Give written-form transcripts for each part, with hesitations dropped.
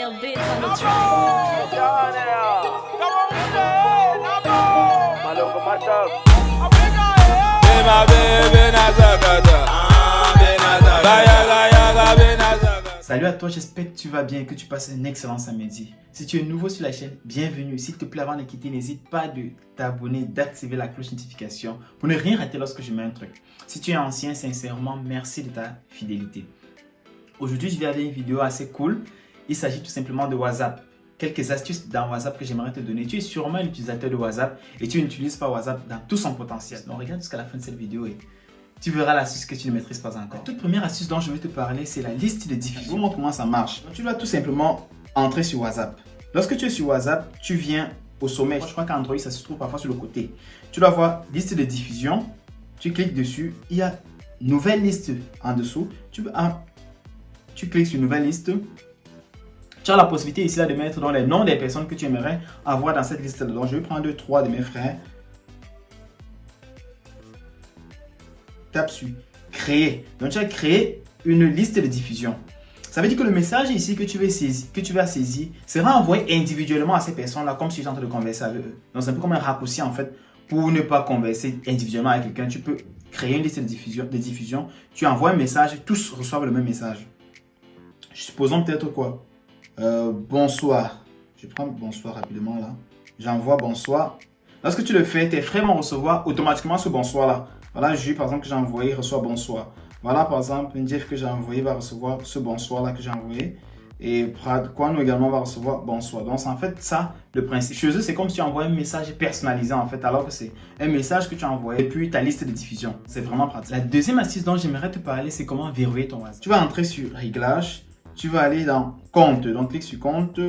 Nail beats on the track. Salut à toi, j'espère que tu vas bien et que tu passes un excellent samedi. Si tu es nouveau sur la chaîne, bienvenue. S'il te plaît, avant de quitter, n'hésite pas de t'abonner, d'activer la cloche notification pour ne rien rater lorsque je mets un truc. Si tu es ancien, sincèrement, merci de ta fidélité. Aujourd'hui, je viens avec une vidéo assez cool. Il s'agit tout simplement de WhatsApp. Quelques astuces dans WhatsApp que j'aimerais te donner. Tu es sûrement un utilisateur de WhatsApp et tu n'utilises pas WhatsApp dans tout son potentiel. Donc regarde jusqu'à la fin de cette vidéo et tu verras l'astuce que tu ne maîtrises pas encore. La toute première astuce dont je vais te parler, c'est la liste de diffusion. Je vous montre comment ça marche. Donc, tu dois tout simplement entrer sur WhatsApp. Lorsque tu es sur WhatsApp, tu viens au sommet. Je crois qu'Android, ça se trouve parfois sur le côté. Tu dois voir liste de diffusion. Tu cliques dessus. Il y a nouvelle liste en dessous. Tu cliques sur nouvelle liste. Tu as la possibilité ici là, de mettre dans les noms des personnes que tu aimerais avoir dans cette liste. Donc, je vais prendre 2-3 de mes frères. Tape sur créer. Donc, tu as créé une liste de diffusion. Ça veut dire que le message ici que tu vas saisir sera envoyé individuellement à ces personnes-là, comme si tu es en train de converser avec eux. Donc, c'est un peu comme un raccourci en fait. Pour ne pas converser individuellement avec quelqu'un, tu peux créer une liste de diffusion. Tu envoies un message, tous reçoivent le même message. Supposons peut-être quoi? Bonsoir. Je prends bonsoir rapidement là. J'envoie bonsoir. Lorsque tu le fais, tes frères vont recevoir automatiquement ce bonsoir là. Voilà, Jules par exemple que j'ai envoyé reçoit bonsoir. Voilà par exemple, Jeff que j'ai envoyé va recevoir ce bonsoir là que j'ai envoyé. Et Kwano également va recevoir bonsoir. Donc en fait ça, le principe. Chez eux, c'est comme si tu envoies un message personnalisé en fait, alors que c'est un message que tu as envoyé et puis ta liste de diffusion. C'est vraiment pratique. La deuxième astuce dont j'aimerais te parler, c'est comment verrouiller ton WhatsApp. Tu vas entrer sur Réglages. Tu vas aller dans Compte. Donc, clique sur Compte.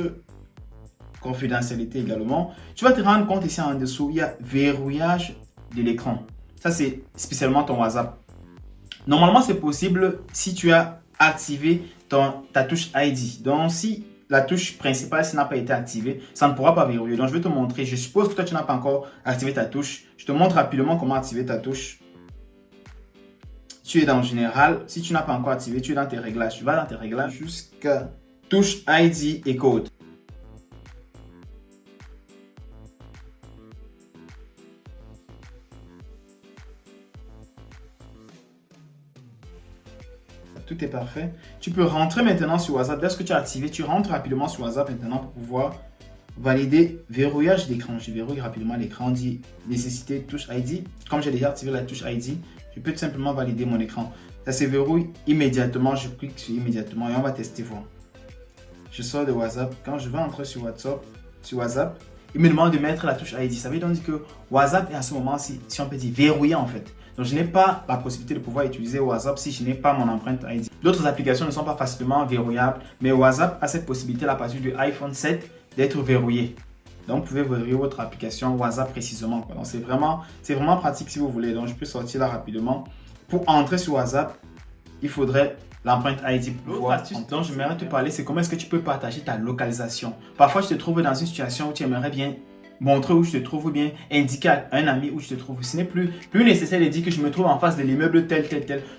Confidentialité également. Tu vas te rendre compte ici en dessous, il y a Verrouillage de l'écran. Ça, c'est spécialement ton WhatsApp. Normalement, c'est possible si tu as activé ta touche ID. Donc, si la touche principale n'a pas été activée, ça ne pourra pas verrouiller. Donc, je vais te montrer. Je suppose que toi, tu n'as pas encore activé ta touche. Je te montre rapidement comment activer ta touche. Tu es dans Général. Si tu n'as pas encore activé, tu es dans tes réglages. Tu vas dans tes réglages jusqu'à touche ID et code. Tout est parfait. Tu peux rentrer maintenant sur WhatsApp. Dès que tu as activé, tu rentres rapidement sur WhatsApp maintenant pour pouvoir valider verrouillage d'écran. Je verrouille rapidement l'écran. On dit nécessité touche ID. Comme j'ai déjà activé la touche ID, je peux tout simplement valider mon écran. Ça se verrouille immédiatement. Je clique sur immédiatement et on va tester voir. Je sors de WhatsApp. Quand je vais entrer sur WhatsApp, il me demande de mettre la touche ID. Ça veut donc dire que WhatsApp est à ce moment-ci, si on peut dire, verrouillé en fait. Donc, je n'ai pas la possibilité de pouvoir utiliser WhatsApp si je n'ai pas mon empreinte ID. D'autres applications ne sont pas facilement verrouillables, mais WhatsApp a cette possibilité à partir du iPhone 7 d'être verrouillé. Donc, vous pouvez verrouiller votre application WhatsApp précisément. Donc, c'est vraiment pratique si vous voulez. Donc, je peux sortir là rapidement. Pour entrer sur WhatsApp, il faudrait l'empreinte ID. L'autre astuce dont j'aimerais te parler, c'est comment est-ce que tu peux partager ta localisation. Parfois, tu te trouves dans une situation où tu aimerais bien montrer où je te trouve ou bien indiquer à un ami où je te trouve. Ce n'est plus nécessaire de dire que je me trouve en face de l'immeuble tel.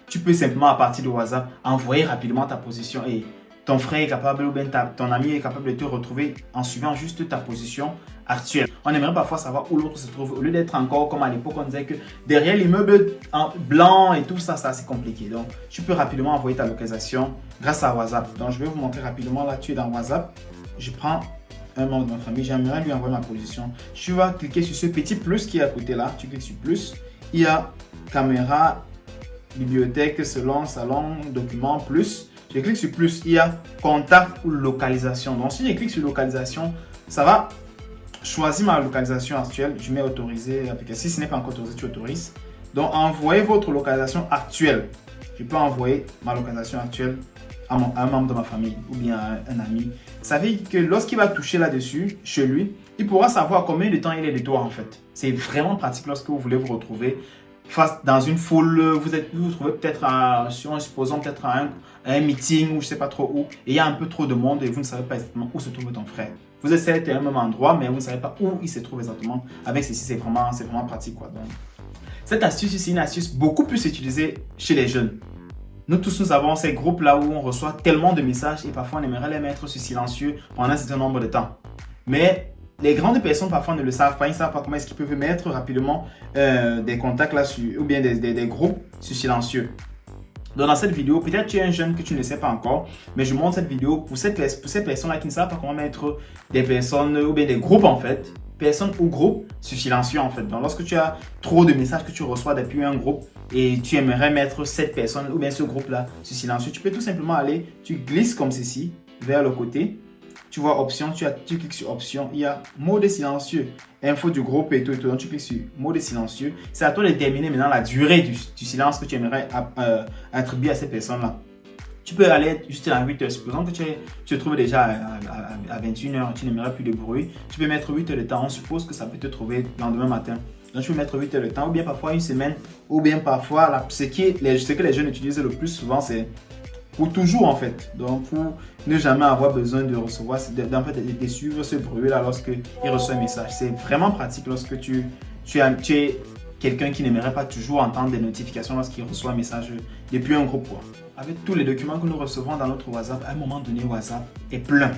Tu peux simplement à partir de WhatsApp envoyer rapidement ta position et ton frère est capable ou bien ton ami est capable de te retrouver en suivant juste ta position actuelle. On aimerait parfois savoir où l'autre se trouve au lieu d'être encore comme à l'époque on disait que derrière l'immeuble blanc et tout ça, c'est assez compliqué. Donc tu peux rapidement envoyer ta localisation grâce à WhatsApp. Donc je vais vous montrer rapidement là, tu es dans WhatsApp. Je prends un membre de ma famille, j'aimerais lui envoyer ma position. Tu vas cliquer sur ce petit plus qui est à côté là. Tu cliques sur plus. Il y a caméra, bibliothèque, salon, document, plus. Je clique sur plus. Il y a contact ou localisation. Donc, si je clique sur localisation, ça va choisir ma localisation actuelle. Je mets autoriser. Si ce n'est pas encore autorisé, tu autorises. Donc, envoyez votre localisation actuelle. Je peux envoyer ma localisation actuelle à un membre de ma famille ou bien à un ami. Ça veut dire que lorsqu'il va toucher là-dessus, chez lui, il pourra savoir combien de temps il est de toi en fait. C'est vraiment pratique lorsque vous voulez vous retrouver dans une foule. Vous vous trouvez peut-être supposons peut-être à un meeting ou je ne sais pas trop où. Et il y a un peu trop de monde et vous ne savez pas exactement où se trouve ton frère. Vous êtes certes à un même endroit, mais vous ne savez pas où il se trouve exactement. Avec ceci, c'est vraiment pratique, quoi. Donc, cette astuce, c'est une astuce beaucoup plus utilisée chez les jeunes. Nous tous, nous avons ces groupes-là où on reçoit tellement de messages et parfois on aimerait les mettre sur silencieux pendant un certain nombre de temps. Mais les grandes personnes parfois ne le savent pas, ils ne savent pas comment est-ce qu'ils peuvent mettre rapidement des contacts là ou bien des groupes sur silencieux. Donc dans cette vidéo, peut-être tu es un jeune que tu ne sais pas encore, mais je montre cette vidéo pour ces personnes-là qui ne savent pas comment mettre des personnes ou bien des groupes en fait, personnes ou groupes sur silencieux en fait. Donc lorsque tu as trop de messages que tu reçois depuis un groupe et tu aimerais mettre cette personne ou bien ce groupe-là sur silencieux, tu peux tout simplement aller, tu glisses comme ceci vers le côté. Tu vois option, tu cliques sur option, il y a mode silencieux, info du groupe et tout. Donc tu cliques sur mode silencieux. C'est à toi de déterminer maintenant la durée du silence que tu aimerais attribuer à ces personnes-là. Tu peux aller juste à 8 heures. Supposons que tu te trouves déjà à 21 heures, tu n'aimerais plus de bruit. Tu peux mettre 8 heures de temps. On suppose que ça peut te trouver le lendemain matin. Donc tu peux mettre 8 heures de temps, ou bien parfois une semaine, ou bien parfois, ce que les jeunes utilisent le plus souvent, c'est pour toujours en fait. Donc pour ne jamais avoir besoin de recevoir, de suivre ce bruit-là lorsqu'il reçoit un message. C'est vraiment pratique lorsque tu es quelqu'un qui n'aimerait pas toujours entendre des notifications lorsqu'il reçoit un message depuis un groupe. Avec tous les documents que nous recevons dans notre WhatsApp, à un moment donné, WhatsApp est plein.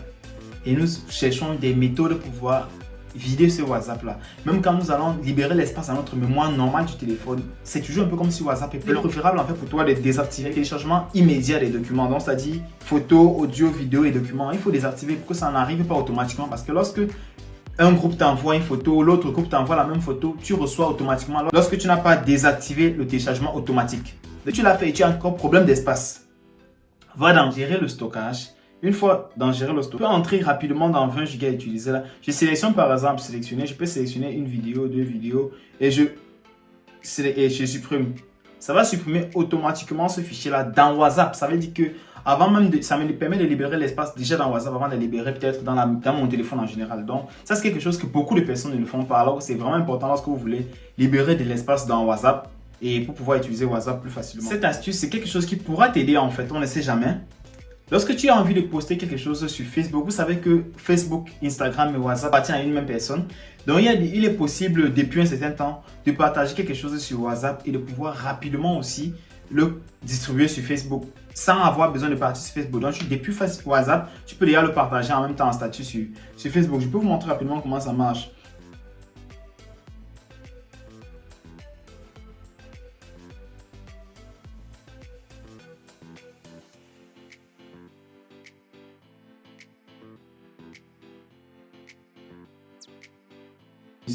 Et nous cherchons des méthodes pour pouvoir vider ce WhatsApp là. Même quand nous allons libérer l'espace à notre mémoire normale du téléphone, c'est toujours un peu comme si WhatsApp est plein. C'est préférable en fait pour toi de désactiver le téléchargement immédiat des documents. Donc c'est-à-dire photos, audio, vidéo et documents. Il faut désactiver pour que ça n'arrive pas automatiquement, parce que lorsque un groupe t'envoie une photo, l'autre groupe t'envoie la même photo, tu reçois automatiquement lorsque tu n'as pas désactivé le téléchargement automatique. Donc tu l'as fait et tu as encore problème d'espace. Va dans gérer le stockage. Une fois dans gérer le stockage, tu peux entrer rapidement dans 20 Go utilisés là. Je sélectionne par exemple, je peux sélectionner une vidéo, deux vidéos et je supprime. Ça va supprimer automatiquement ce fichier là dans WhatsApp. Ça veut dire que avant même ça me permet de libérer l'espace déjà dans WhatsApp avant de libérer peut-être dans mon téléphone en général. Donc ça c'est quelque chose que beaucoup de personnes ne font pas, alors que c'est vraiment important lorsque vous voulez libérer de l'espace dans WhatsApp et pour pouvoir utiliser WhatsApp plus facilement. Cette astuce c'est quelque chose qui pourra t'aider en fait, on ne sait jamais. Lorsque tu as envie de poster quelque chose sur Facebook, vous savez que Facebook, Instagram et WhatsApp appartiennent à une même personne. Donc il est possible depuis un certain temps de partager quelque chose sur WhatsApp et de pouvoir rapidement aussi le distribuer sur Facebook sans avoir besoin de partir sur Facebook. Donc depuis WhatsApp, tu peux déjà le partager en même temps en statut sur Facebook. Je peux vous montrer rapidement comment ça marche.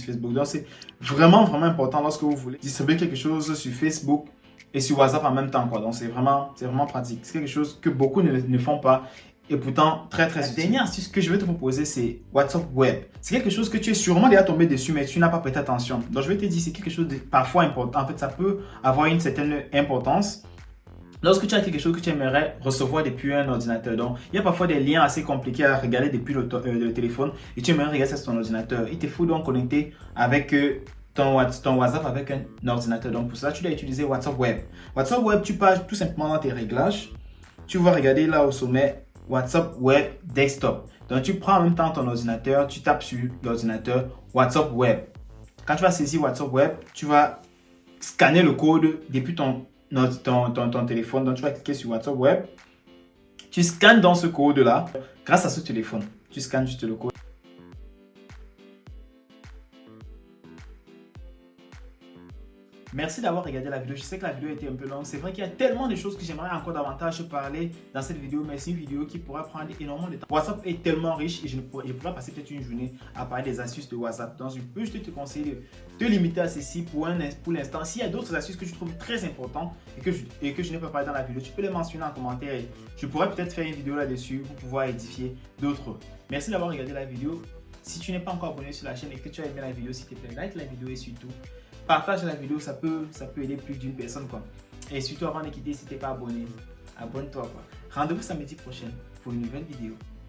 Facebook. Donc c'est vraiment important lorsque vous voulez distribuer quelque chose sur Facebook et sur WhatsApp en même temps, quoi. Donc c'est vraiment pratique. C'est quelque chose que beaucoup ne font pas et pourtant très utile. La dernière astuce que je vais te proposer, c'est WhatsApp Web. C'est quelque chose que tu es sûrement déjà tombé dessus, mais tu n'as pas prêté attention. Donc je vais te dire, c'est quelque chose de parfois important. En fait, ça peut avoir une certaine importance lorsque tu as quelque chose que tu aimerais recevoir depuis un ordinateur. Donc, il y a parfois des liens assez compliqués à regarder depuis le téléphone et tu aimerais regarder ça sur ton ordinateur. Il te faut donc connecter avec ton WhatsApp avec un ordinateur. Donc, pour ça, tu dois utiliser WhatsApp Web. WhatsApp Web, tu passes tout simplement dans tes réglages. Tu vas regarder là au sommet WhatsApp Web Desktop. Donc, tu prends en même temps ton ordinateur, tu tapes sur l'ordinateur WhatsApp Web. Quand tu vas saisir WhatsApp Web, tu vas scanner le code depuis ton téléphone. Donc tu vas cliquer sur WhatsApp Web, tu scannes dans ce code là grâce à ce téléphone, tu scannes juste le code. Merci d'avoir regardé la vidéo. Je sais que la vidéo était un peu longue. C'est vrai qu'il y a tellement de choses que j'aimerais encore davantage parler dans cette vidéo, mais c'est une vidéo qui pourra prendre énormément de temps. WhatsApp est tellement riche et je pourrais passer peut-être une journée à parler des astuces de WhatsApp. Donc je peux juste te conseiller de te limiter à ceci pour l'instant. S'il y a d'autres astuces que je trouve très importantes et que je n'ai pas parlé dans la vidéo, tu peux les mentionner en commentaire et je pourrais peut-être faire une vidéo là-dessus pour pouvoir édifier d'autres. Merci d'avoir regardé la vidéo. Si tu n'es pas encore abonné sur la chaîne et que tu as aimé la vidéo, s'il te plaît, like la vidéo et surtout partage la vidéo, ça peut aider plus d'une personne, quoi. Et surtout avant de quitter, si tu n'es pas abonné, abonne-toi, quoi. Rendez-vous samedi prochain pour une nouvelle vidéo.